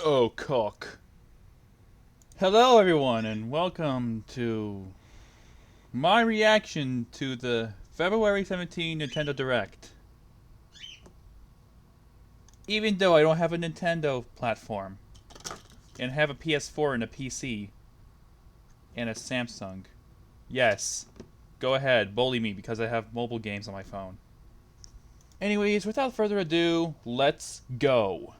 Oh, cock. Hello, everyone, and welcome to my reaction to the February 17 Nintendo Direct. Even though I don't have a Nintendo platform, and have a PS4 and a PC, and a Samsung. Yes, go ahead, bully me because I have mobile games on my phone. Anyways, without further ado, let's go.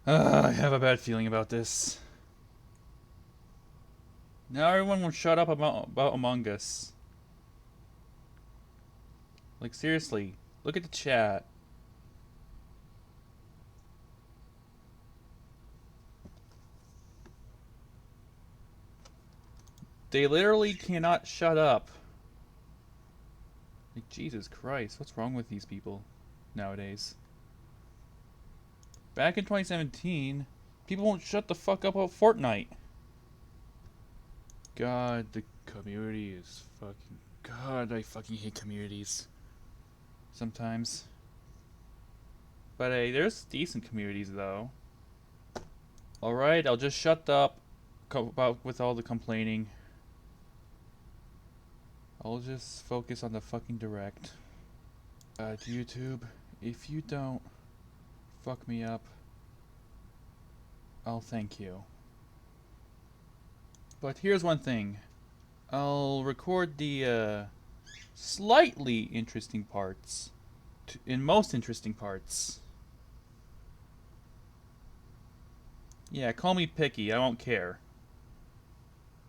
I have a bad feeling about this. Now everyone will shut up about Among Us. Like, seriously, look at the chat. They literally cannot shut up. Like, Jesus Christ, what's wrong with these people nowadays? Back in 2017, people won't shut the fuck up about Fortnite. God, the community is fucking... God, I fucking hate communities. Sometimes. But hey, there's decent communities, though. Alright, I'll just shut up with all the complaining. I'll just focus on the fucking direct. YouTube, if you don't fuck me up, I'll thank you. But here's one thing. I'll record the slightly interesting parts in most interesting parts. Yeah, call me picky, I won't care.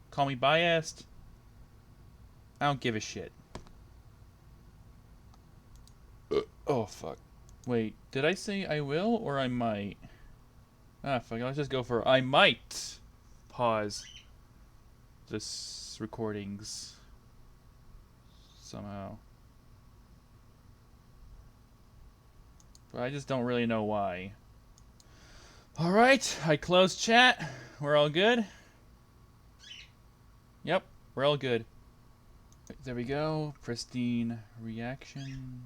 Call me biased, I don't give a shit. Oh, fuck. Wait, did I say I will or I might? Ah, fuck, let's just go for I might pause this recordings somehow. But I just don't really know why. Alright, I closed chat. We're all good? Yep, we're all good. There we go. Pristine reaction.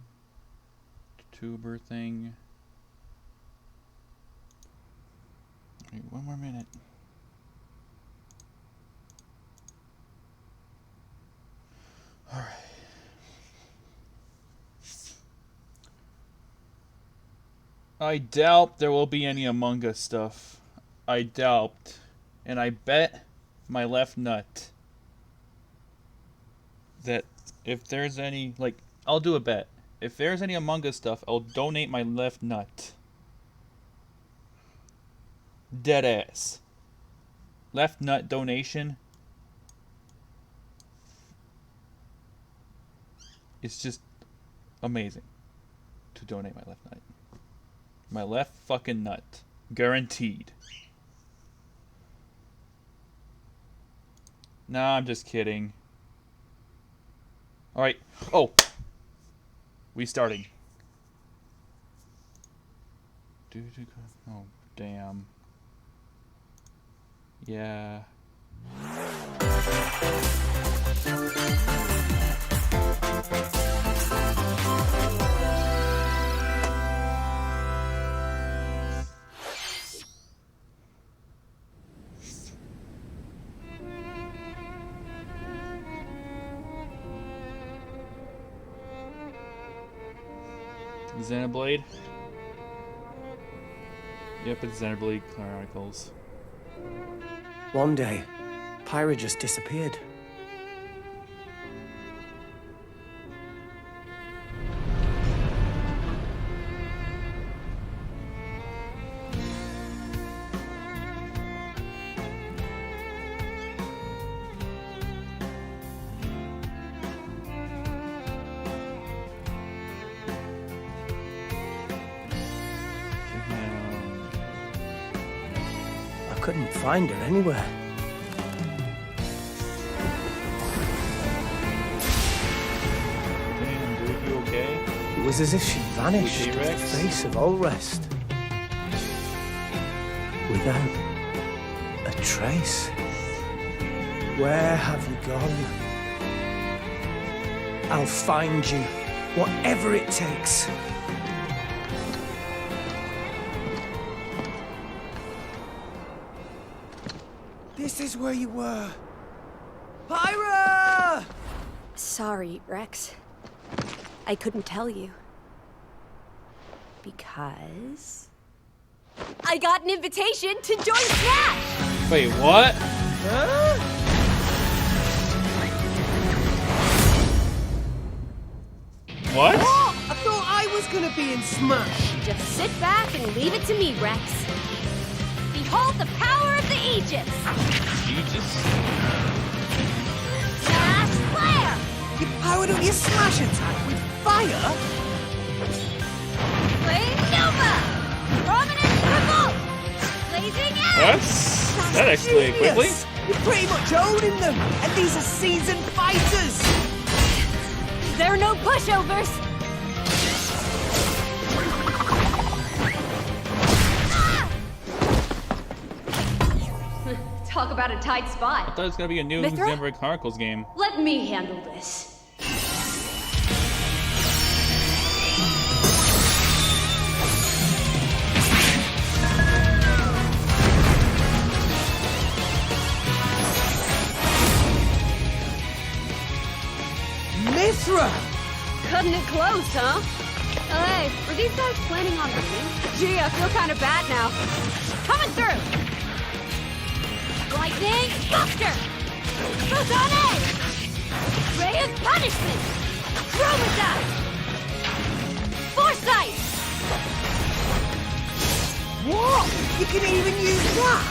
Tuber thing. Wait, one more minute. Alright. I doubt there will be any Among Us stuff. I doubt. And I bet my left nut that if there's any, like, I'll do a bet. If there's any Among Us stuff, I'll donate my left nut. Dead ass. Left nut donation. It's just amazing to donate my left nut. My left fucking nut. Guaranteed. Nah, I'm just kidding. Alright. Oh! We starting. Oh, damn. Yeah. Xenoblade? Yep, it's Xenoblade Chronicles. One day, Pyra just disappeared. I couldn't find her anywhere. Damn, dude, you okay? It was as if she vanished off the face of all rest. Without a trace. Where have you gone? I'll find you, whatever it takes. This is where you were. Pyra! Sorry, Rex. I couldn't tell you. Because... I got an invitation to join Smash! Wait, what? Huh? What? What? I thought I was gonna be in Smash. Just sit back and leave it to me, Rex. Behold the power of the Aegis! Aegis? Smash Flare! You powered up your Smash attack with fire? Flame Nova! Prominent Revolt! Blazing Edge! That escalated quickly. Genius. You're pretty much owning them, and these are seasoned fighters. There are no pushovers! Ah! Talk about a tight I spot. thought it was gonna be a new Mithra? Xenoblade Chronicles game. Let me handle this. Mithra! Cutting it close, huh? Hey, were these guys planning on winning? Gee, I feel kind of bad now. Coming through! Lightning Buster! Photon Edge! Ray of Punishment! Chroma Foresight! What? You can even use that?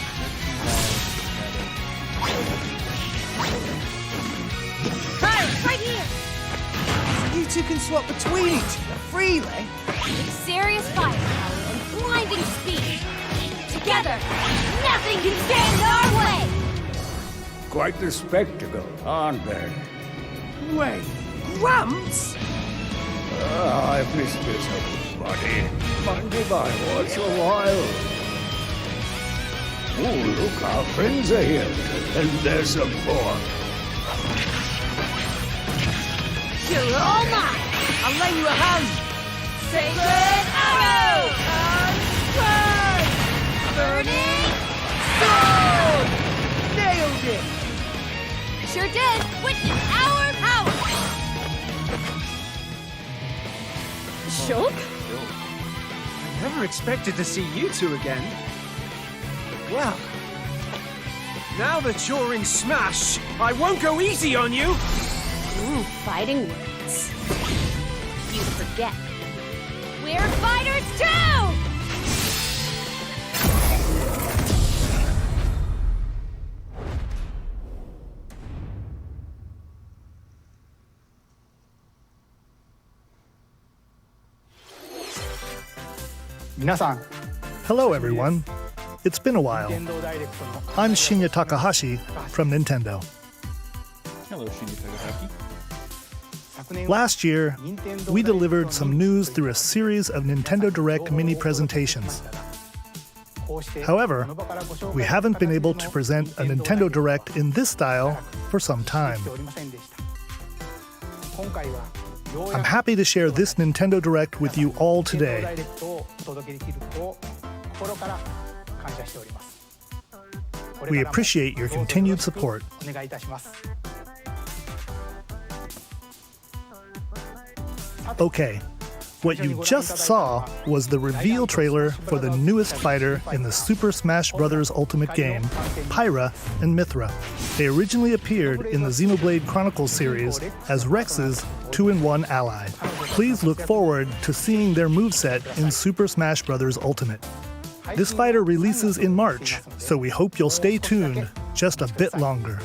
Right here! You two can swap between each other freely. With serious firepower and blinding speed. Together, nothing can stand our way! Quite the spectacle, aren't they? Wait, Gramps? I've missed this whole buddy. Mind if I watch a while? Oh, look, our friends are here. And there's some more. You're all mine! I'll lend you a hand. Sacred Arrow! Burning Sword! Nailed it! Sure did, which is our power! Shulk? I never expected to see you two again. Well, now that you're in Smash, I won't go easy on you! Fighting words. You forget. We're fighters too! Hello everyone. It's been a while. I'm Shinya Takahashi from Nintendo. Hello, Shinya Takahaki. Last year, we delivered some news through a series of Nintendo Direct mini presentations. However, we haven't been able to present a Nintendo Direct in this style for some time. I'm happy to share this Nintendo Direct with you all today. We appreciate your continued support. Okay, what you just saw was the reveal trailer for the newest fighter in the Super Smash Bros. Ultimate game, Pyra and Mithra. They originally appeared in the Xenoblade Chronicles series as Rex's 2-in-1 ally. Please look forward to seeing their moveset in Super Smash Bros. Ultimate. This fighter releases in March, so we hope you'll stay tuned just a bit longer.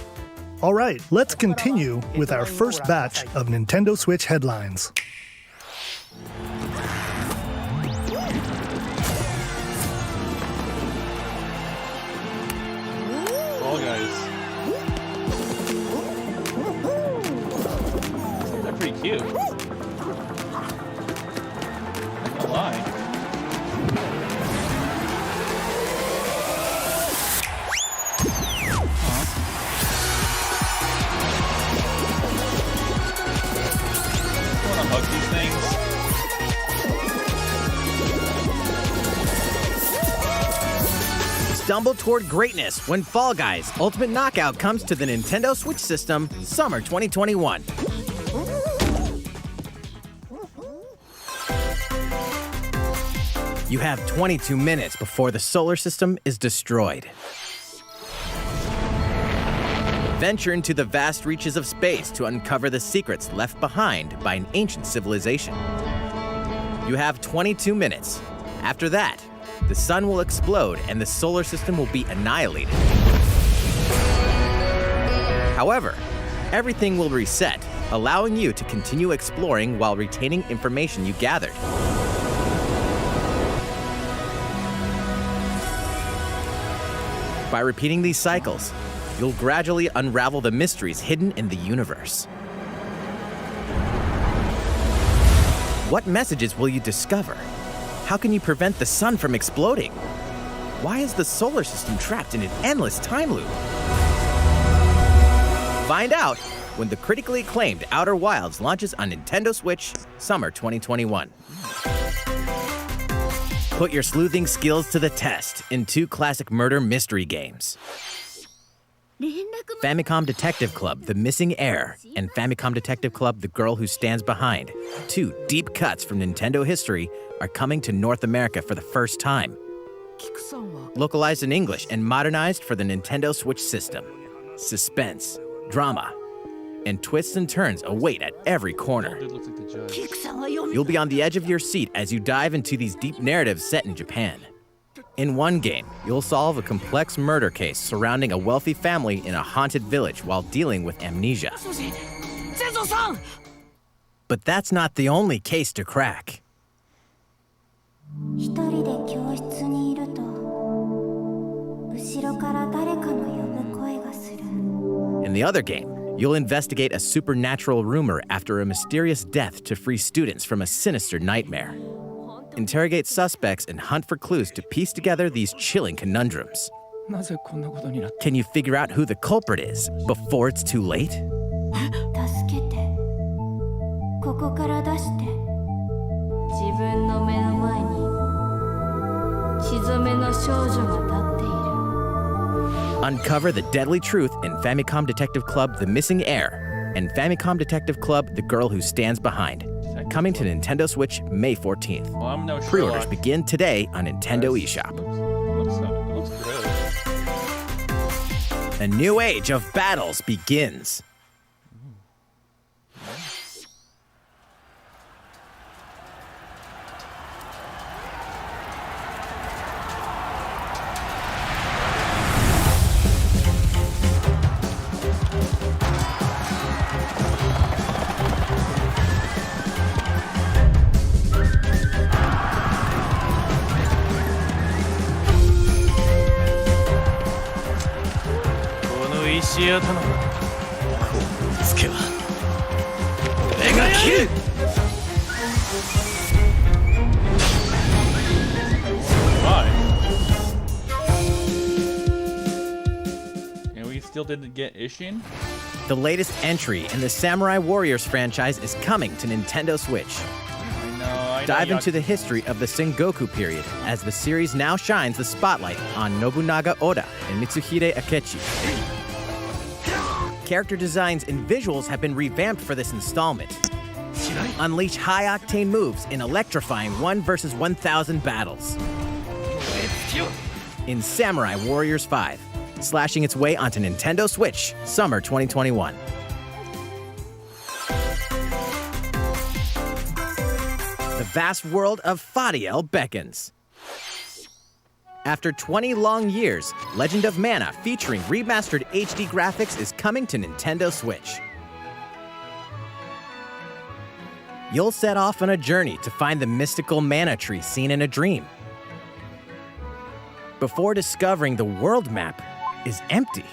All right, let's continue with our first batch of Nintendo Switch headlines. Fall Guys. They're pretty cute. Not gonna lie. Hug these things. stumble toward greatness when Fall Guys Ultimate Knockout comes to the Nintendo Switch system summer 2021. You have 22 minutes before the solar system is destroyed. Venture into the vast reaches of space to uncover the secrets left behind by an ancient civilization. You have 22 minutes. After that, the sun will explode and the solar system will be annihilated. However, everything will reset, allowing you to continue exploring while retaining information you gathered. By repeating these cycles, you'll gradually unravel the mysteries hidden in the universe. What messages will you discover? How can you prevent the sun from exploding? Why is the solar system trapped in an endless time loop? Find out when the critically acclaimed Outer Wilds launches on Nintendo Switch summer 2021. Put your sleuthing skills to the test in 2 classic murder mystery games. Famicom Detective Club, The Missing Heir, and Famicom Detective Club, The Girl Who Stands Behind, 2 deep cuts from Nintendo history, are coming to North America for the first time. Localized in English and modernized for the Nintendo Switch system. Suspense, drama, and twists and turns await at every corner. You'll be on the edge of your seat as you dive into these deep narratives set in Japan. In one game, you'll solve a complex murder case surrounding a wealthy family in a haunted village while dealing with amnesia. But that's not the only case to crack. In the other game, you'll investigate a supernatural rumor after a mysterious death to free students from a sinister nightmare. Interrogate suspects and hunt for clues to piece together these chilling conundrums. Can you figure out who the culprit is before it's too late? Uncover the deadly truth in Famicom Detective Club The Missing Heir and Famicom Detective Club The Girl Who Stands Behind. Coming to Nintendo Switch May 14th. Well, I'm no Pre-orders Sherlock. begin today on Nintendo eShop. Looks good. A new age of battles begins. And we still didn't get Ishin? The latest entry in the Samurai Warriors franchise is coming to Nintendo Switch. I know. Dive into the history of the Sengoku period as the series now shines the spotlight on Nobunaga Oda and Mitsuhide Akechi. Character designs and visuals have been revamped for this installment. Unleash high-octane moves in electrifying 1 versus 1,000 battles. In Samurai Warriors 5, slashing its way onto Nintendo Switch, summer 2021. The vast world of Fadiel beckons. After 20 long years, Legend of Mana featuring remastered HD graphics is coming to Nintendo Switch. You'll set off on a journey to find the mystical mana tree seen in a dream. Before discovering the world map is empty.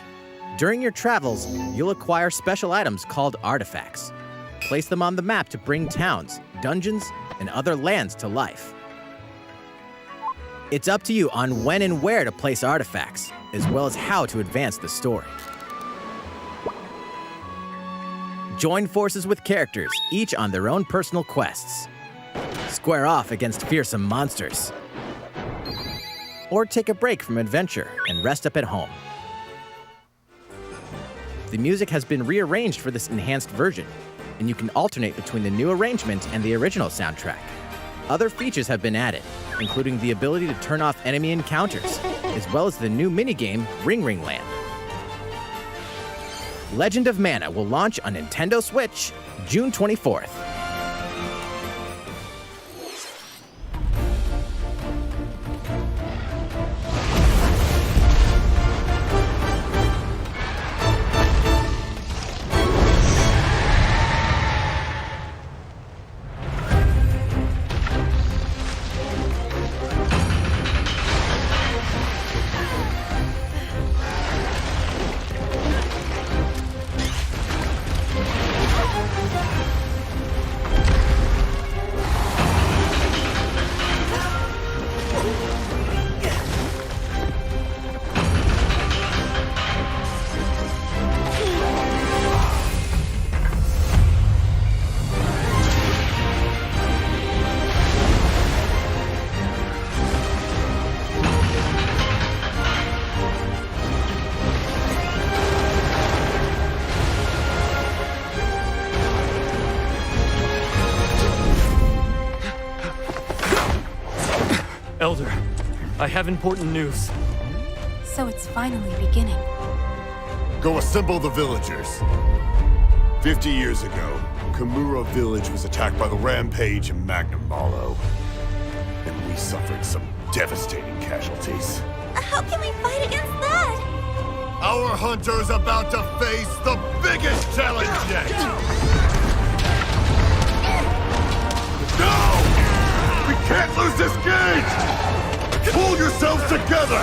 During your travels, you'll acquire special items called artifacts. Place them on the map to bring towns, dungeons, and other lands to life. It's up to you on when and where to place artifacts, as well as how to advance the story. Join forces with characters, each on their own personal quests. Square off against fearsome monsters. or take a break from adventure and rest up at home. The music has been rearranged for this enhanced version, and you can alternate between the new arrangement and the original soundtrack. Other features have been added, including the ability to turn off enemy encounters, as well as the new minigame Ring Ring Land. Legend of Mana will launch on Nintendo Switch June 24th. Elder, I have important news. So it's finally beginning. Go assemble the villagers. 50 years ago, Kamura village was attacked by the Rampage and Magnum Malo. And we suffered some devastating casualties. How can we fight against that? Our hunter's about to face the biggest challenge yet! No! We can't lose this gauge! Pull yourselves together!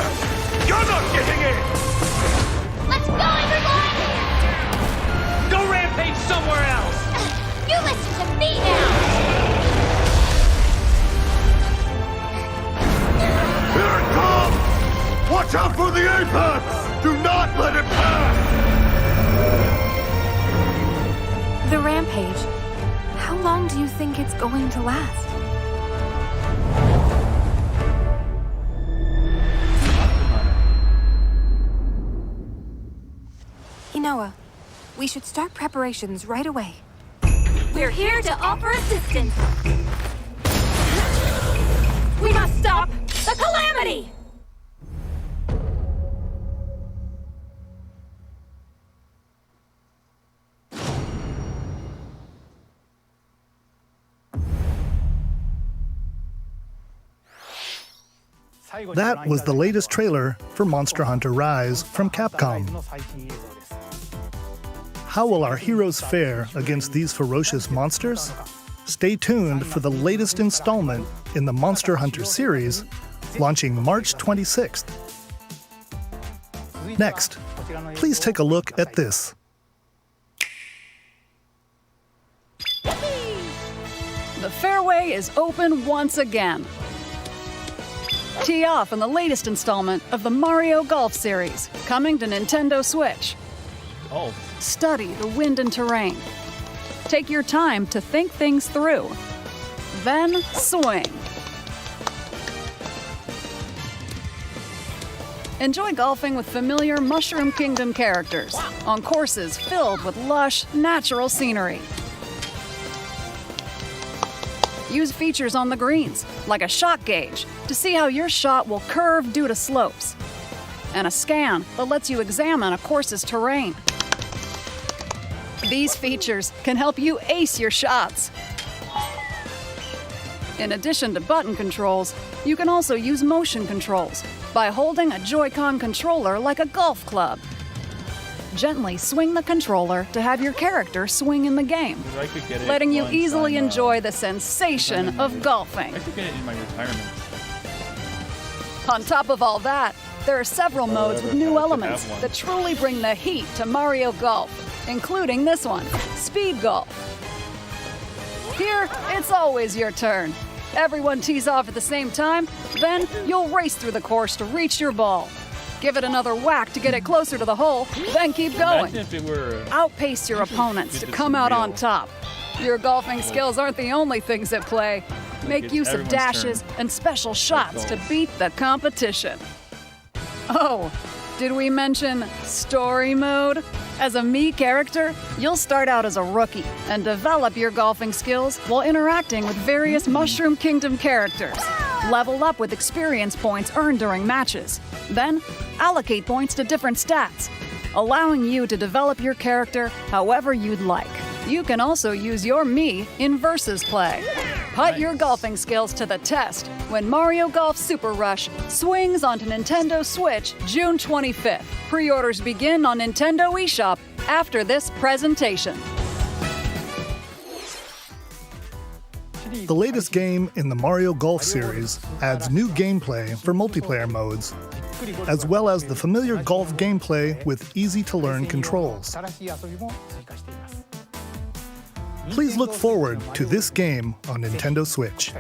You're not getting in! Let's go, everyone! Go rampage somewhere else! You listen to me now! Here it comes! Watch out for the apex! Do not let it pass! The rampage. How long do you think it's going to last? Inoa, we should start preparations right away. We're here to offer assistance. We must stop the calamity! That was the latest trailer for Monster Hunter Rise from Capcom. How will our heroes fare against these ferocious monsters? Stay tuned for the latest installment in the Monster Hunter series, launching March 26th. Next, please take a look at this. The fairway is open once again. Tee off in the latest installment of the Mario Golf series, coming to Nintendo Switch. Oh, Study the wind and terrain. Take your time to think things through. Then swing. Enjoy golfing with familiar Mushroom Kingdom characters on courses filled with lush, natural scenery. Use features on the greens, like a shot gauge, to see how your shot will curve due to slopes, and a scan that lets you examine a course's terrain. These features can help you ace your shots. In addition to button controls, you can also use motion controls by holding a Joy-Con controller like a golf club. Gently swing the controller to have your character swing in the game, I could get it letting you once easily I'm, enjoy the sensation of golfing. I could get it in my retirement. On top of all that, there are several modes with new I could elements have one. that truly bring the heat to Mario Golf, including this one, Speed Golf. Here, it's always your turn. Everyone tees off at the same time, then you'll race through the course to reach your ball. Give it another whack to get it closer to the hole, then keep going. Imagine if it were. Outpace your opponents to come out on top. Your golfing skills aren't the only things at play. make use of everyone's dashes turn. and special shots to golf. beat the competition. Oh, did we mention story mode? As a Mii character, you'll start out as a rookie and develop your golfing skills while interacting with various Mushroom Kingdom characters. Level up with experience points earned during matches. Then, allocate points to different stats, allowing you to develop your character however you'd like. You can also use your Mii in versus play. Put your golfing skills to the test when Mario Golf Super Rush swings onto Nintendo Switch June 25th. Pre-orders begin on Nintendo eShop after this presentation. The latest game in the Mario Golf series adds new gameplay for multiplayer modes, as well as the familiar golf gameplay with easy-to-learn controls. Please look forward to this game on Nintendo Switch.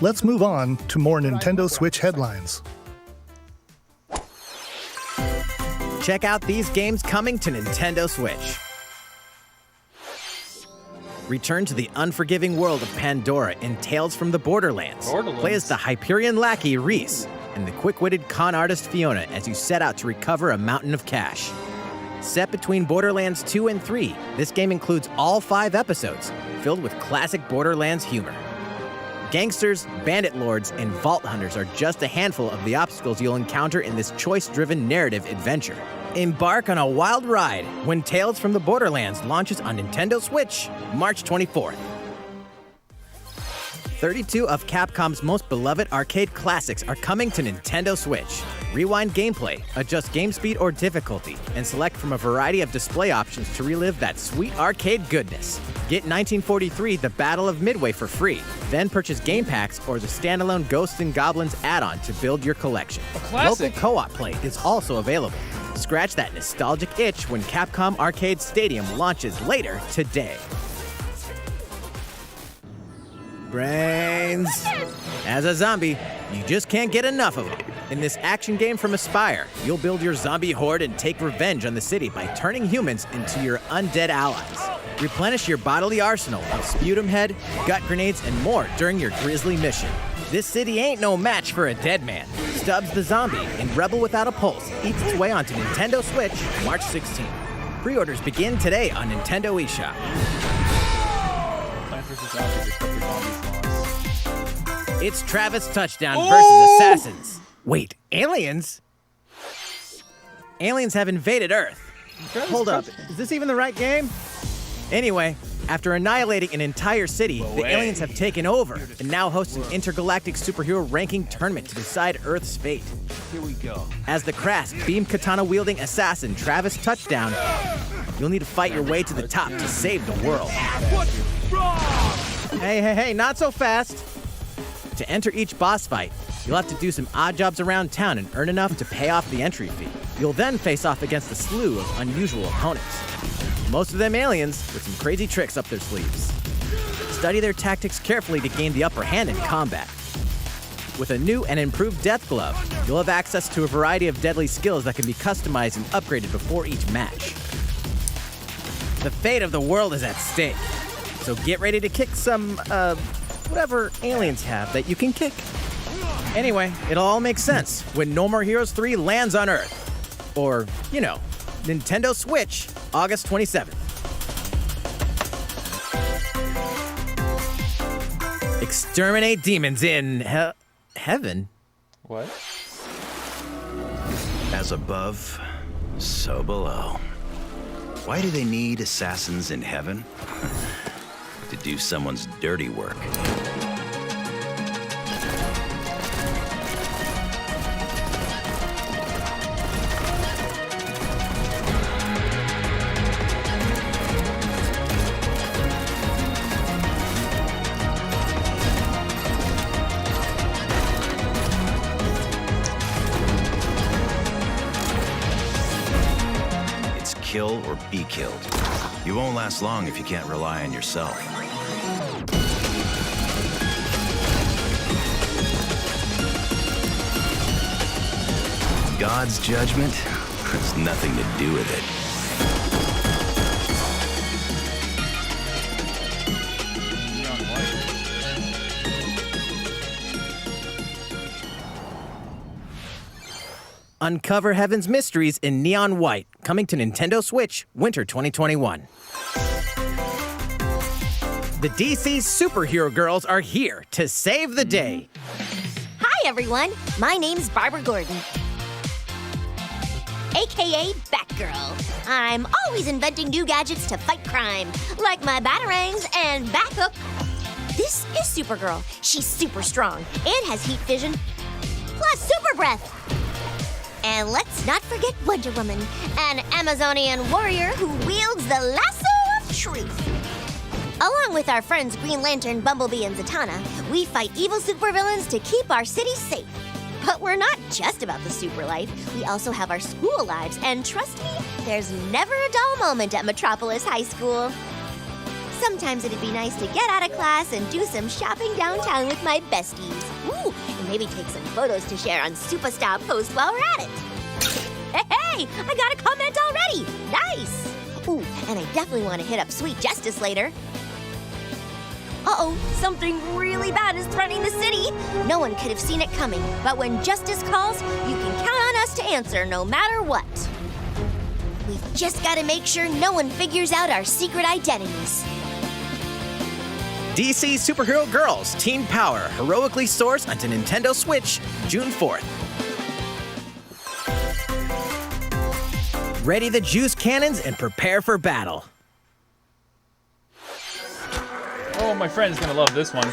Let's move on to more Nintendo Switch headlines. Check out these games coming to Nintendo Switch. Return to the unforgiving world of Pandora in Tales from the Borderlands. Play as the Hyperion lackey Reese and the quick-witted con artist Fiona as you set out to recover a mountain of cash. Set between Borderlands 2 and 3, this game includes all 5 episodes, filled with classic Borderlands humor. Gangsters, bandit lords, and vault hunters are just a handful of the obstacles you'll encounter in this choice-driven narrative adventure. Embark on a wild ride when Tales from the Borderlands launches on Nintendo Switch, March 24th. 32 of Capcom's most beloved arcade classics are coming to Nintendo Switch. Rewind gameplay, adjust game speed or difficulty, and select from a variety of display options to relive that sweet arcade goodness. Get 1943 The Battle of Midway for free, then purchase game packs or the standalone Ghosts and Goblins add-on to build your collection. classic. Local co-op play is also available. Scratch that nostalgic itch when Capcom Arcade Stadium launches later today. Brains. As a zombie, you just can't get enough of them. In this action game from Aspyr, you'll build your zombie horde and take revenge on the city by turning humans into your undead allies. Replenish your bodily arsenal of sputum head, gut grenades, and more during your grisly mission. This city ain't no match for a dead man. Stubbs the Zombie and Rebel Without a Pulse eats its way onto Nintendo Switch March 16th. Pre-orders begin today on Nintendo eShop. Plants vs. Zombies, except for zombies lost. It's Travis Touchdown versus Assassins. Wait, aliens? Aliens have invaded Earth. Hold up, is this even the right game? Anyway, after annihilating an entire city, the aliens have taken over and now host an intergalactic superhero ranking tournament to decide Earth's fate. Here we go. As the crass, beam katana-wielding assassin Travis Touchdown, you'll need to fight your way to the top to save the world. Hey, not so fast. To enter each boss fight, you'll have to do some odd jobs around town and earn enough to pay off the entry fee. You'll then face off against a slew of unusual opponents. Most of them aliens with some crazy tricks up their sleeves. Study their tactics carefully to gain the upper hand in combat. With a new and improved Death Glove, you'll have access to a variety of deadly skills that can be customized and upgraded before each match. The fate of the world is at stake, so get ready to kick some, whatever aliens have that you can kick. Anyway, it'll all make sense when No More Heroes 3 lands on Earth. Or, you know, Nintendo Switch, August 27th. Exterminate demons in heaven? What? As above, so below. Why do they need assassins in heaven? To do someone's dirty work. Kill or be killed. You won't last long if you can't rely on yourself. God's judgment has nothing to do with it. Neon white. Uncover Heaven's mysteries in neon white, coming to Nintendo Switch, winter 2021. The DC superhero girls are here to save the day. Hi, everyone. My name's Barbara Gordon, aka Batgirl. I'm always inventing new gadgets to fight crime, like my batarangs and Bathook. This is Supergirl. She's super strong and has heat vision, plus super breath. And let's not forget Wonder Woman, an Amazonian warrior who wields the lasso of truth. Along with our friends Green Lantern, Bumblebee, and Zatanna, we fight evil supervillains to keep our city safe. But we're not just about the super life. We also have our school lives, and trust me, there's never a dull moment at Metropolis High School. Sometimes it'd be nice to get out of class and do some shopping downtown with my besties. Ooh, and maybe take some photos to share on Superstar Post while we're at it. Hey, I got a comment already. Nice. Ooh, and I definitely want to hit up Sweet Justice later. Uh-oh, something really bad is threatening the city. No one could have seen it coming, but when justice calls, you can count on us to answer no matter what. We've just got to make sure no one figures out our secret identities. DC Superhero Girls Teen Power heroically soars onto Nintendo Switch June 4th. Ready the juice cannons and prepare for battle. Oh, my friend's gonna love this one.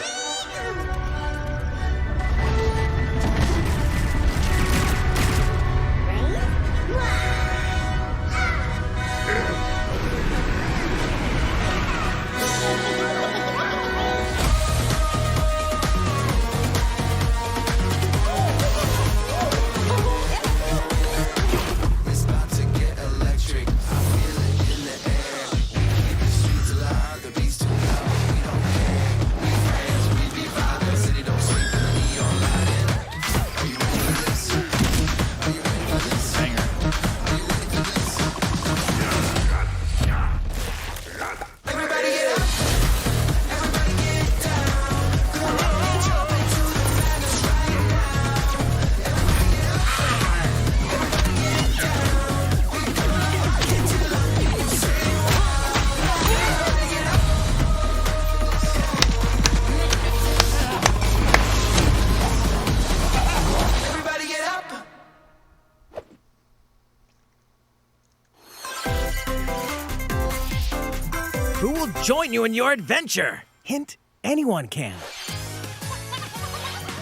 Who will join you in your adventure? Hint, anyone can.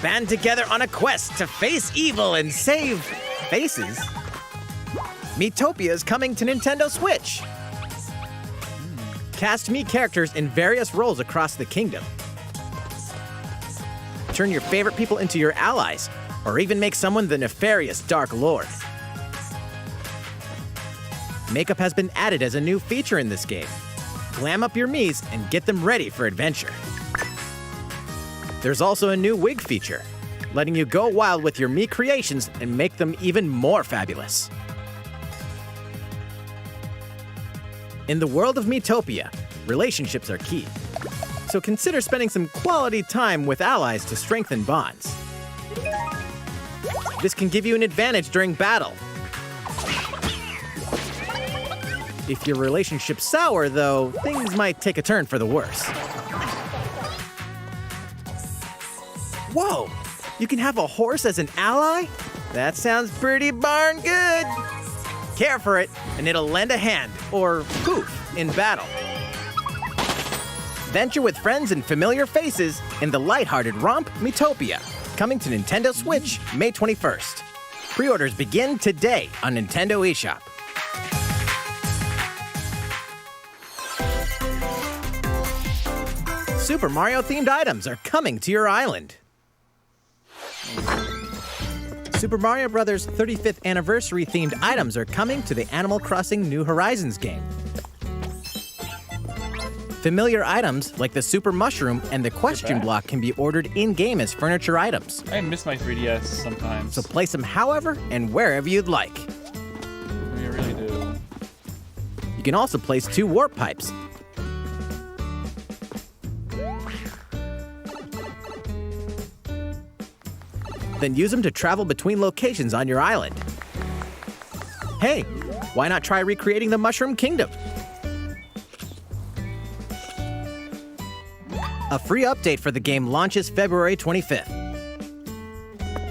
Band together on a quest to face evil and save faces. Miitopia is coming to Nintendo Switch. Cast Mii characters in various roles across the kingdom. Turn your favorite people into your allies, or even make someone the nefarious Dark Lord. Makeup has been added as a new feature in this game. Glam up your Miis and get them ready for adventure. There's also a new wig feature, letting you go wild with your Mii creations and make them even more fabulous. In the world of Miitopia, relationships are key. So consider spending some quality time with allies to strengthen bonds. This can give you an advantage during battle. If your relationship's sour, though, things might take a turn for the worse. Whoa! You can have a horse as an ally? That sounds pretty darn good! Care for it, and it'll lend a hand, or poof, in battle. Venture with friends and familiar faces in the lighthearted romp Miitopia, coming to Nintendo Switch May 21st. Pre-orders begin today on Nintendo eShop. Super Mario-themed items are coming to your island. Super Mario Bros. 35th Anniversary-themed items are coming to the Animal Crossing New Horizons game. Familiar items like the Super Mushroom and the Question Block can be ordered in-game as furniture items. I miss my 3DS sometimes. So place them however and wherever you'd like. I really do. You can also place 2 warp pipes. Then use them to travel between locations on your island. Hey, why not try recreating the Mushroom Kingdom? A free update for the game launches February 25th.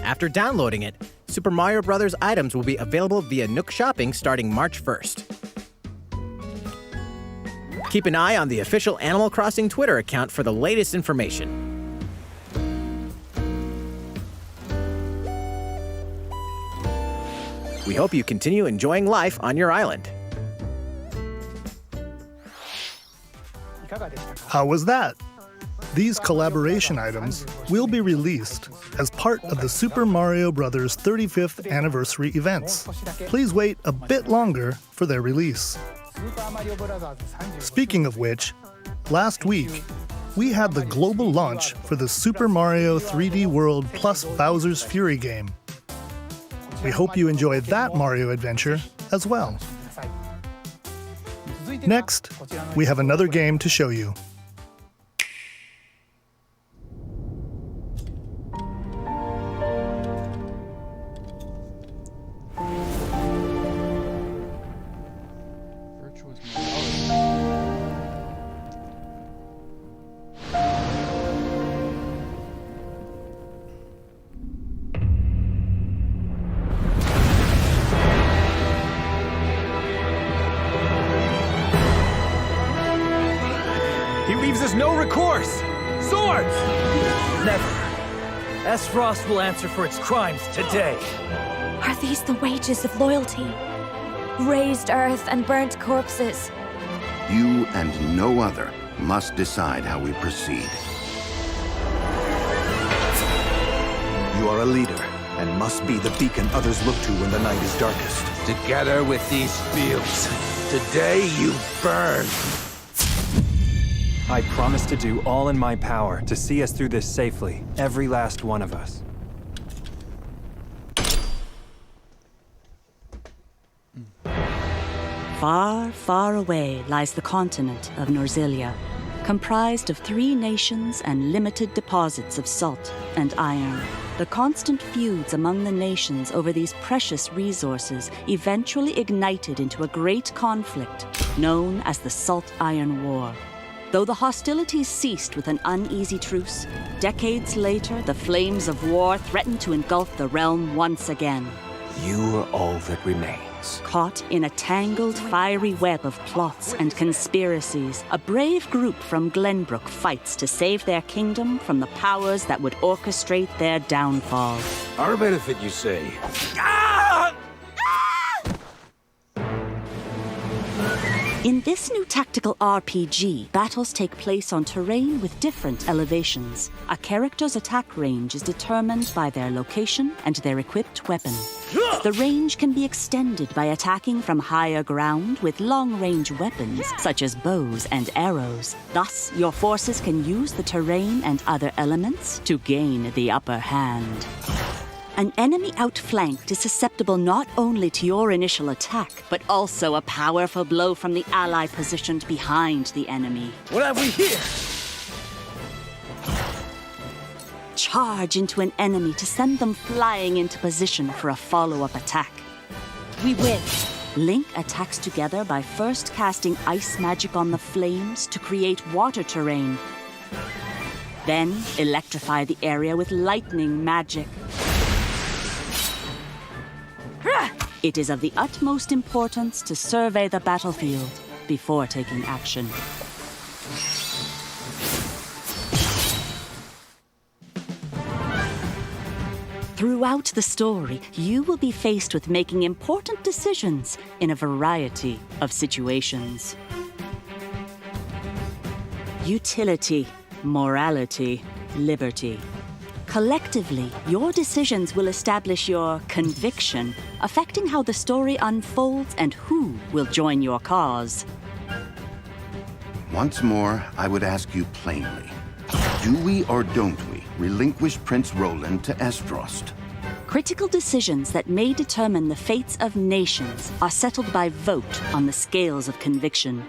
After downloading it, Super Mario Bros. Items will be available via Nook Shopping starting March 1st. Keep an eye on the official Animal Crossing Twitter account for the latest information. We hope you continue enjoying life on your island. How was that? These collaboration items will be released as part of the Super Mario Bros. 35th anniversary events. Please wait a bit longer for their release. Speaking of which, last week, we had the global launch for the Super Mario 3D World plus Bowser's Fury game. We hope you enjoyed that Mario adventure as well. Next, we have another game to show you. He leaves us no recourse! Swords! Never. S-Frost will answer for its crimes today. Are these the wages of loyalty? Raised earth and burnt corpses. You and no other must decide how we proceed. You are a leader and must be the beacon others look to when the night is darkest. Together with these fields, today you burn. I promise to do all in my power to see us through this safely, every last one of us. Far, far away lies the continent of Norzilia, comprised of 3 nations and limited deposits of salt and iron. The constant feuds among the nations over these precious resources eventually ignited into a great conflict known as the Salt Iron War. Though the hostilities ceased with an uneasy truce, decades later the flames of war threatened to engulf the realm once again. You are all that remains. Caught in a tangled, fiery web of plots and conspiracies, a brave group from Glenbrook fights to save their kingdom from the powers that would orchestrate their downfall. Our benefit, you say? In this new tactical RPG, battles take place on terrain with different elevations. A character's attack range is determined by their location and their equipped weapon. The range can be extended by attacking from higher ground with long-range weapons, such as bows and arrows. Thus, your forces can use the terrain and other elements to gain the upper hand. An enemy outflanked is susceptible not only to your initial attack, but also a powerful blow from the ally positioned behind the enemy. What have we here? Charge into an enemy to send them flying into position for a follow-up attack. We win. Link attacks together by first casting ice magic on the flames to create water terrain. Then electrify the area with lightning magic. It is of the utmost importance to survey the battlefield before taking action. Throughout the story, you will be faced with making important decisions in a variety of situations. Utility, morality, liberty. Collectively, your decisions will establish your conviction, affecting how the story unfolds and who will join your cause. Once more, I would ask you plainly. Do we or don't we relinquish Prince Roland to Esfrost? Critical decisions that may determine the fates of nations are settled by vote on the scales of conviction.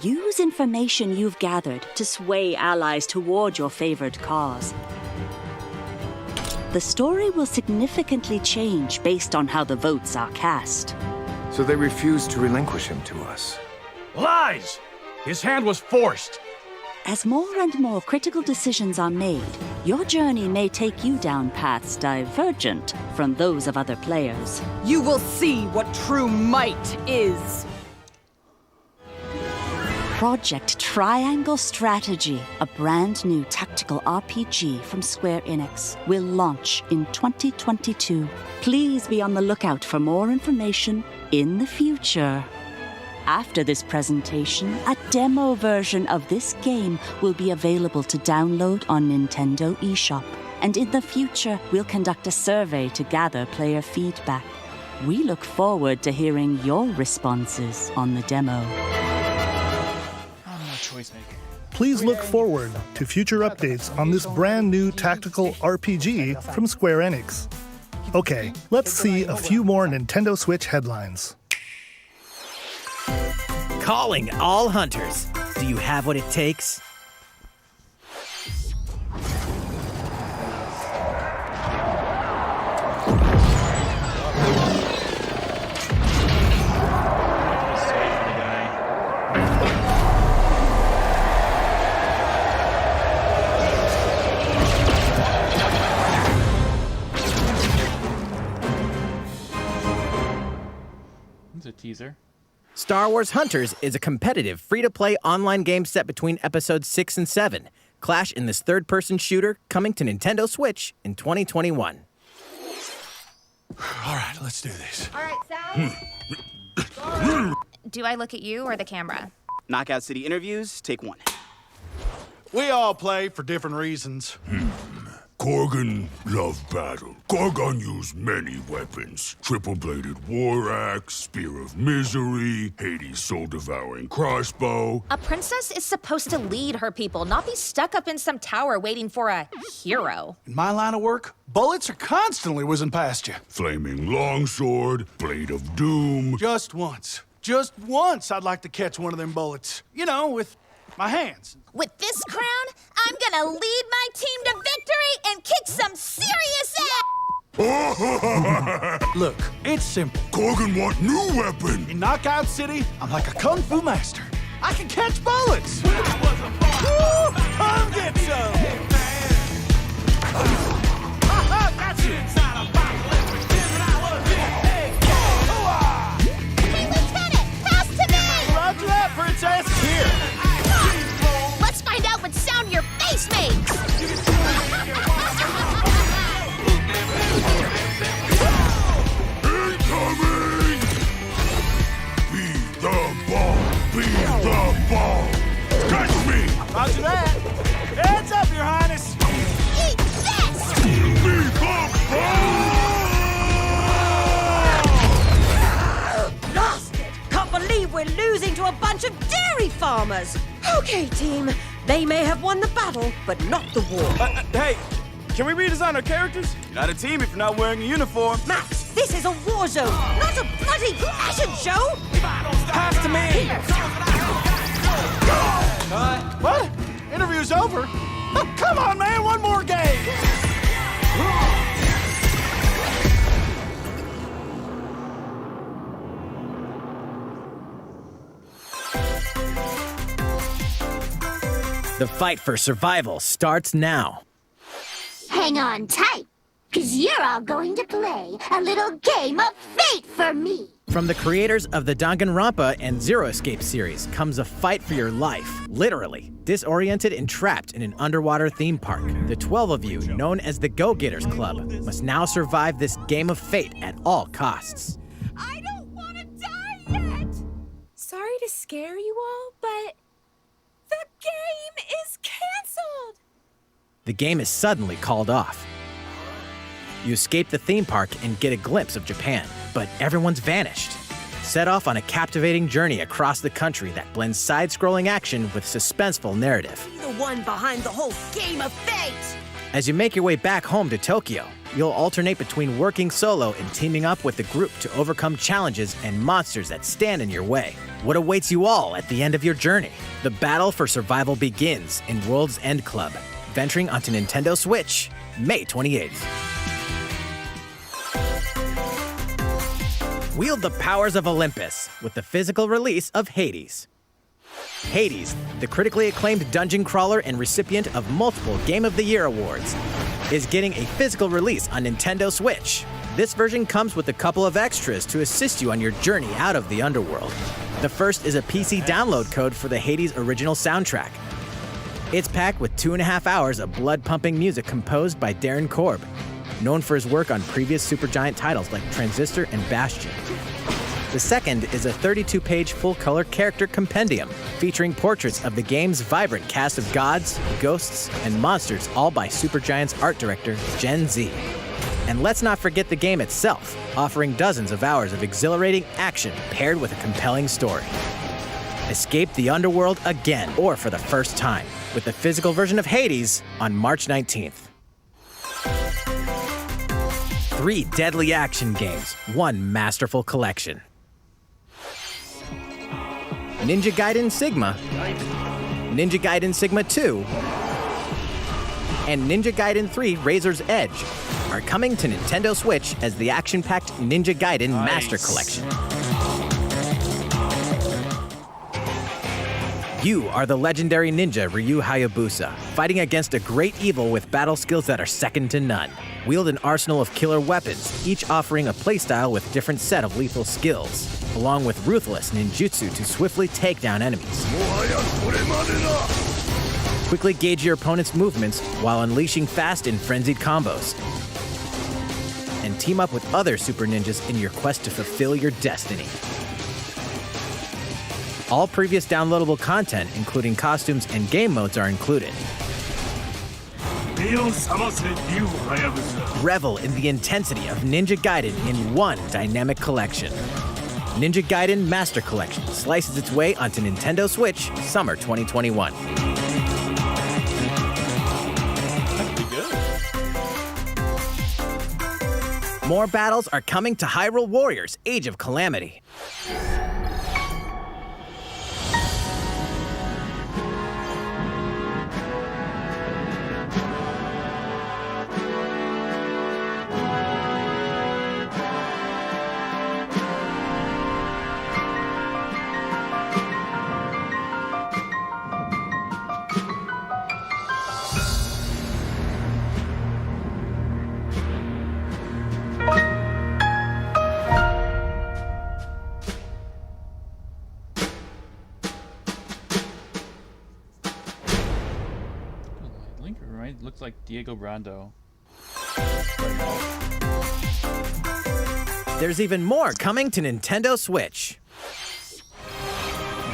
Use information you've gathered to sway allies toward your favored cause. The story will significantly change based on how the votes are cast. So they refused to relinquish him to us. Lies! His hand was forced. As more and more critical decisions are made, your journey may take you down paths divergent from those of other players. You will see what true might is. Project Triangle Strategy, a brand new tactical RPG from Square Enix, will launch in 2022. Please be on the lookout for more information in the future. After this presentation, a demo version of this game will be available to download on Nintendo eShop. And in the future, we'll conduct a survey to gather player feedback. We look forward to hearing your responses on the demo. I'm no choice maker. Please look forward to future updates on this brand new tactical RPG from Square Enix. Okay, let's see a few more Nintendo Switch headlines. Calling all hunters. Do you have what it takes? It's a teaser. Star Wars Hunters is a competitive, free-to-play online game set between episodes 6 and 7. Clash in this third-person shooter coming to Nintendo Switch in 2021. All right, let's do this. All right, Sal. Do I look at you or the camera? Knockout City interviews, take one. We all play for different reasons. Korgan loved battle. Korgan used many weapons. Triple-bladed war axe, spear of misery, Hades' soul-devouring crossbow. A princess is supposed to lead her people, not be stuck up in some tower waiting for a hero. In my line of work, bullets are constantly whizzing past you. Flaming longsword, blade of doom. Just once I'd like to catch one of them bullets. You know, with my hands. With this crown, I'm gonna lead my team to victory and kick some serious ass! Look, it's simple. Korgan want new weapon! In Knockout City, I'm like a kung fu master. I can catch bullets! Woo! Come get some! Got you! Hey, Lieutenant, pass to me! Roger that, Princess! Here! Let's find out what sound your face makes! Incoming! Be the ball! Be the ball! Catch me! Roger that! Heads up, Your Highness! Eat this! Be the ball! Lost it! Can't believe we're losing to a bunch of dairy farmers! Okay, team. They may have won the battle, but not the war. Hey, can we redesign our characters? You're not a team if you're not wearing a uniform. Max, this is a war zone, not a bloody fashion show! Pass to me! What? Interview's over? Oh, come on, man, one more game! The fight for survival starts now. Hang on tight, because you're all going to play a little game of fate for me. From the creators of the Danganronpa and Zero Escape series comes a fight for your life, literally. Disoriented and trapped in an underwater theme park, the 12 of you, known as the Go-Getters Club, must now survive this game of fate at all costs. I don't want to die yet! Sorry to scare you all, but the game is canceled! The game is suddenly called off. You escape the theme park and get a glimpse of Japan, but everyone's vanished. Set off on a captivating journey across the country that blends side-scrolling action with suspenseful narrative. The one behind the whole game of fate! As you make your way back home to Tokyo, you'll alternate between working solo and teaming up with the group to overcome challenges and monsters that stand in your way. What awaits you all at the end of your journey? The battle for survival begins in World's End Club, venturing onto Nintendo Switch, May 28th. Wield the powers of Olympus with the physical release of Hades. Hades, the critically acclaimed dungeon crawler and recipient of multiple Game of the Year awards, is getting a physical release on Nintendo Switch. This version comes with a couple of extras to assist you on your journey out of the underworld. The first is a PC download code for the Hades original soundtrack. It's packed with 2.5 hours of blood-pumping music composed by Darren Korb, known for his work on previous Supergiant titles like Transistor and Bastion. The second is a 32-page full-color character compendium featuring portraits of the game's vibrant cast of gods, ghosts, and monsters, all by Supergiant's art director, Gen Z. And let's not forget the game itself, offering dozens of hours of exhilarating action paired with a compelling story. Escape the underworld again, or for the first time, with the physical version of Hades on March 19th. 3 deadly action games, 1 masterful collection. Ninja Gaiden Sigma, Ninja Gaiden Sigma 2, and Ninja Gaiden 3 Razor's Edge are coming to Nintendo Switch as the action-packed Ninja Gaiden Master Collection. You are the legendary ninja Ryu Hayabusa, fighting against a great evil with battle skills that are second to none. Wield an arsenal of killer weapons, each offering a playstyle with different set of lethal skills, along with ruthless ninjutsu to swiftly take down enemies. Quickly gauge your opponent's movements while unleashing fast and frenzied combos. And team up with other super ninjas in your quest to fulfill your destiny. All previous downloadable content, including costumes and game modes, are included. Revel in the intensity of Ninja Gaiden in one dynamic collection. Ninja Gaiden Master Collection slices its way onto Nintendo Switch summer 2021. More battles are coming to Hyrule Warriors: Age of Calamity. Right? Looks like Diego Brando. There's even more coming to Nintendo Switch.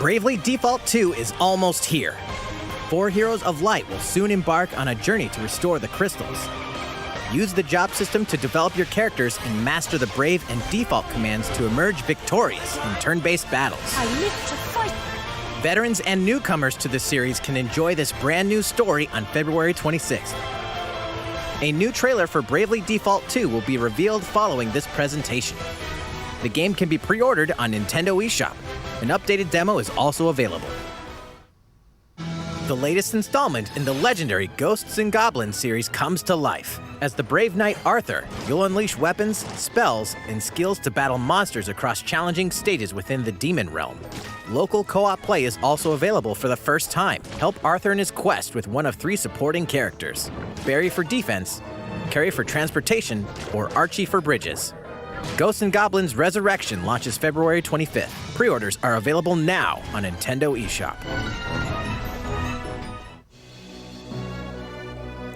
Bravely Default 2 is almost here. 4 Heroes of Light will soon embark on a journey to restore the crystals. Use the job system to develop your characters and master the Brave and Default commands to emerge victorious in turn-based battles. I live to fight. Veterans and newcomers to the series can enjoy this brand new story on February 26th. A new trailer for Bravely Default 2 will be revealed following this presentation. The game can be pre-ordered on Nintendo eShop. An updated demo is also available. The latest installment in the legendary Ghosts and Goblins series comes to life. As the brave knight Arthur, you'll unleash weapons, spells, and skills to battle monsters across challenging stages within the demon realm. Local co-op play is also available for the first time. Help Arthur in his quest with one of 3 supporting characters: Barry for defense, Carrie for transportation, or Archie for bridges. Ghosts and Goblins Resurrection launches February 25th. Pre-orders are available now on Nintendo eShop.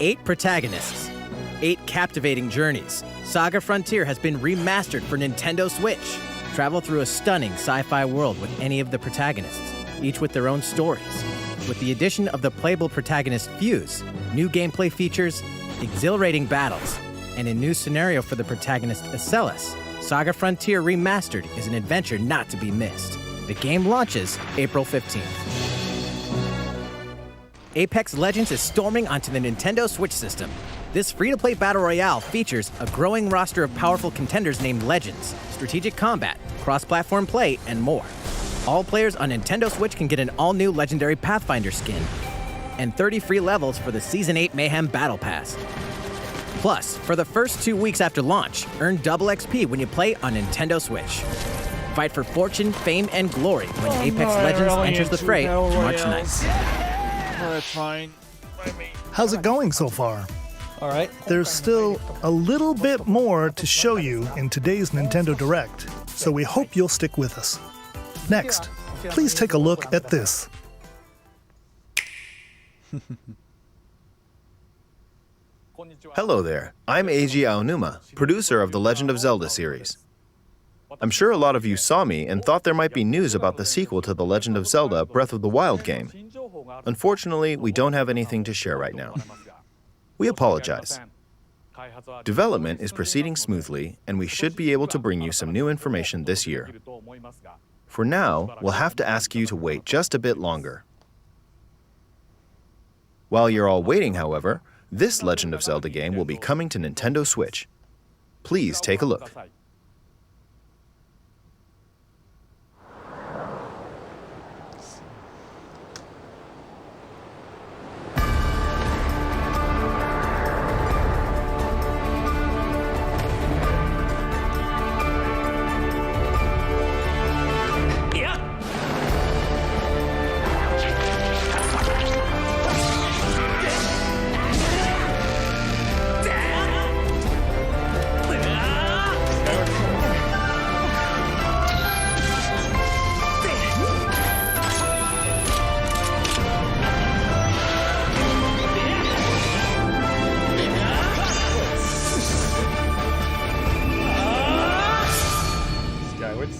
8 protagonists, 8 captivating journeys. Saga Frontier has been remastered for Nintendo Switch. Travel through a stunning sci-fi world with any of the protagonists, each with their own stories. With the addition of the playable protagonist Fuse, new gameplay features, exhilarating battles, and a new scenario for the protagonist Acellus, Saga Frontier Remastered is an adventure not to be missed. The game launches April 15th. Apex Legends is storming onto the Nintendo Switch system. This free-to-play battle royale features a growing roster of powerful contenders named Legends, strategic combat, cross-platform play, and more. All players on Nintendo Switch can get an all-new legendary Pathfinder skin, and 30 free levels for the Season 8 Mayhem Battle Pass. Plus, for the first 2 weeks after launch, earn double XP when you play on Nintendo Switch. Fight for fortune, fame, and glory when Apex Legends enters the fray March 9th. That's fine. How's it going so far? All right. There's still a little bit more to show you in today's Nintendo Direct, so we hope you'll stick with us. Next, please take a look at this. Hello there, I'm Eiji Aonuma, producer of the Legend of Zelda series. I'm sure a lot of you saw me and thought there might be news about the sequel to The Legend of Zelda Breath of the Wild game. Unfortunately, we don't have anything to share right now. We apologize. Development is proceeding smoothly, and we should be able to bring you some new information this year. For now, we'll have to ask you to wait just a bit longer. While you're all waiting, however, this Legend of Zelda game will be coming to Nintendo Switch. Please take a look.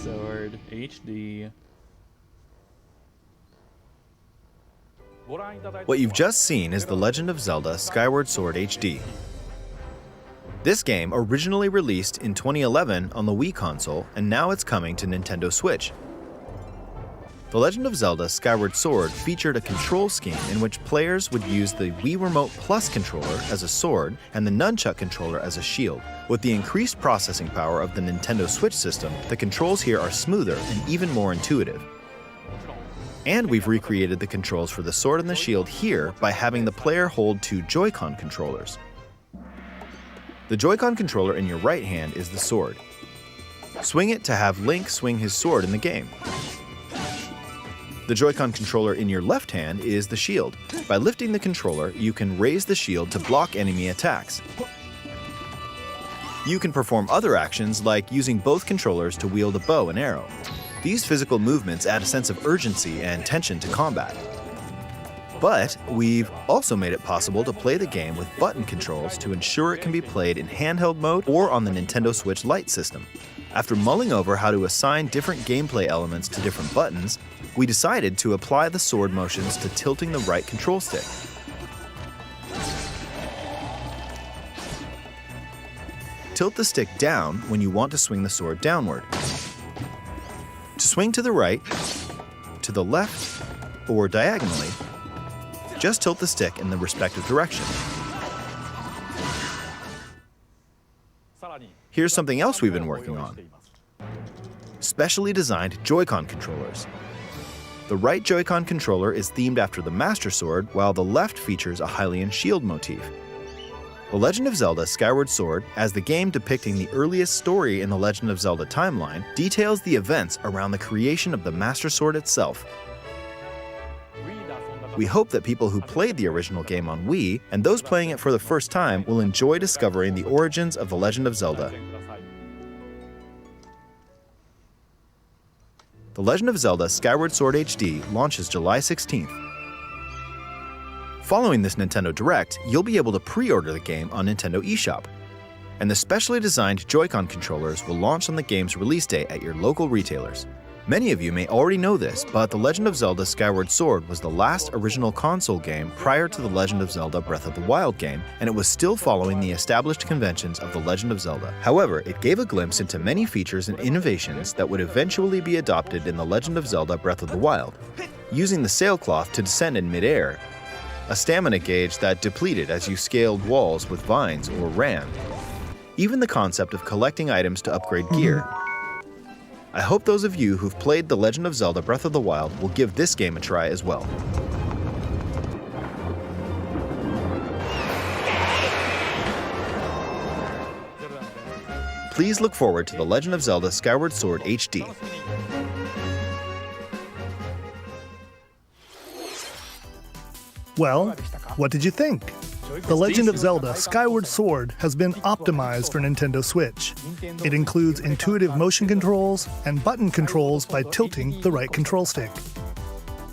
Sword HD. What you've just seen is The Legend of Zelda Skyward Sword HD. This game originally released in 2011 on the Wii console, and now it's coming to Nintendo Switch. The Legend of Zelda Skyward Sword featured a control scheme in which players would use the Wii Remote Plus controller as a sword and the Nunchuck controller as a shield. With the increased processing power of the Nintendo Switch system, the controls here are smoother and even more intuitive. And we've recreated the controls for the sword and the shield here by having the player hold two Joy-Con controllers. The Joy-Con controller in your right hand is the sword. Swing it to have Link swing his sword in the game. The Joy-Con controller in your left hand is the shield. By lifting the controller, you can raise the shield to block enemy attacks. You can perform other actions like using both controllers to wield a bow and arrow. These physical movements add a sense of urgency and tension to combat. But we've also made it possible to play the game with button controls to ensure it can be played in handheld mode or on the Nintendo Switch Lite system. After mulling over how to assign different gameplay elements to different buttons, we decided to apply the sword motions to tilting the right control stick. Tilt the stick down when you want to swing the sword downward. To swing to the right, to the left, or diagonally, just tilt the stick in the respective direction. Here's something else we've been working on. Specially designed Joy-Con controllers. The right Joy-Con controller is themed after the Master Sword, while the left features a Hylian shield motif. The Legend of Zelda Skyward Sword, as the game depicting the earliest story in the Legend of Zelda timeline, details the events around the creation of the Master Sword itself. We hope that people who played the original game on Wii, and those playing it for the first time, will enjoy discovering the origins of The Legend of Zelda. The Legend of Zelda Skyward Sword HD launches July 16th. Following this Nintendo Direct, you'll be able to pre-order the game on Nintendo eShop. And the specially designed Joy-Con controllers will launch on the game's release day at your local retailers. Many of you may already know this, but The Legend of Zelda Skyward Sword was the last original console game prior to The Legend of Zelda Breath of the Wild game, and it was still following the established conventions of The Legend of Zelda. However, it gave a glimpse into many features and innovations that would eventually be adopted in The Legend of Zelda Breath of the Wild. Using the sailcloth to descend in midair, a stamina gauge that depleted as you scaled walls with vines or ran, even the concept of collecting items to upgrade gear. I hope those of you who've played The Legend of Zelda Breath of the Wild will give this game a try as well. please look forward to The Legend of Zelda Skyward Sword HD. Well, what did you think? The Legend of Zelda Skyward Sword has been optimized for Nintendo Switch. It includes intuitive motion controls and button controls by tilting the right control stick.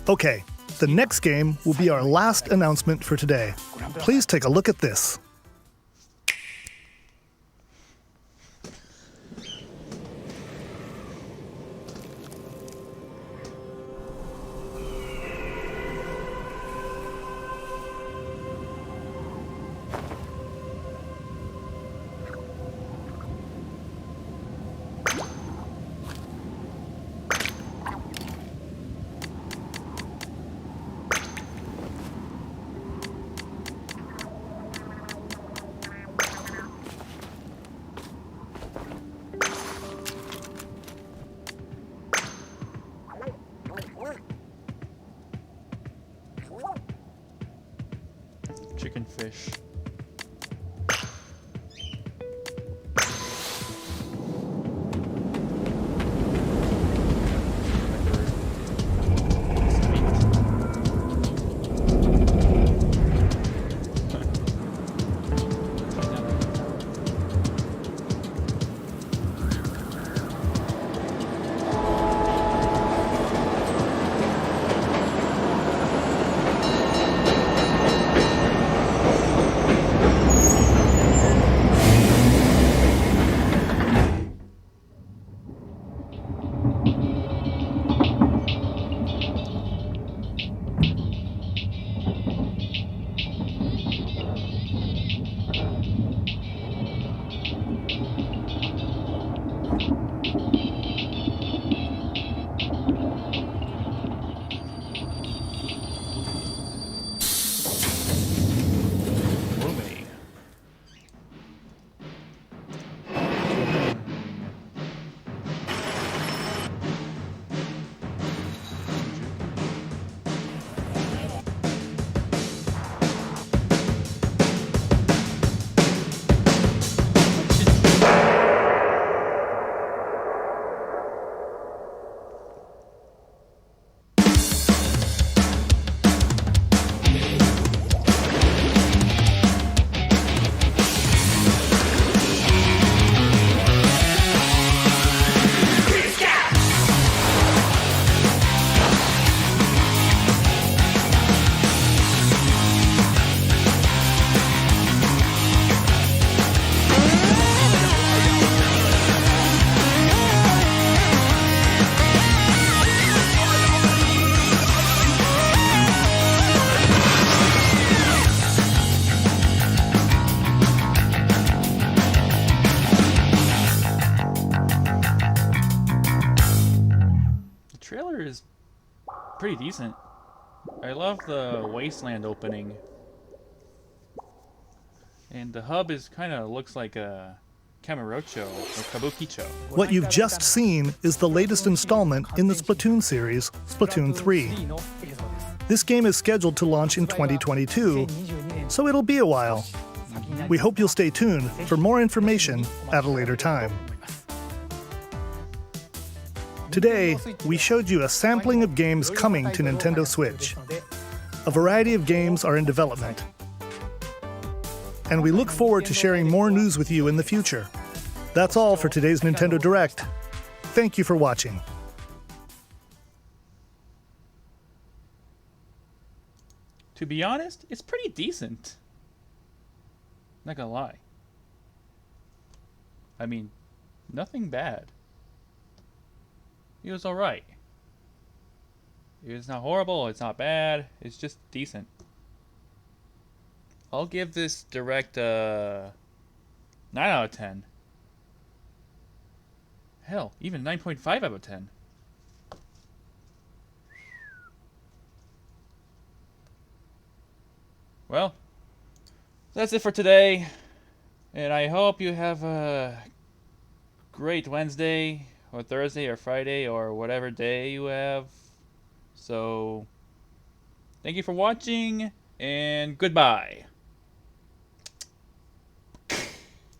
Okay, the next game will be our last announcement for today. Please take a look at this. Chicken fish. Is pretty decent. I love the wasteland opening, and the hub is kind of looks like a Kamurocho or Kabukicho. What you've just seen is the latest installment in the Splatoon series, Splatoon 3. This game is scheduled to launch in 2022, so it'll be a while. We hope you'll stay tuned for more information at a later time. Today, we showed you a sampling of games coming to Nintendo Switch. A variety of games are in development. And we look forward to sharing more news with you in the future. That's all for today's Nintendo Direct. Thank you for watching. To be honest, it's pretty decent. Not gonna lie. I mean, nothing bad. It was alright. It's not horrible, it's not bad, it's just decent. I'll give this Direct a 9 out of 10. Hell, even 9.5 out of 10. Well, that's it for today. And I hope you have a great Wednesday, or Thursday, or Friday, or whatever day you have. So, thank you for watching, and goodbye.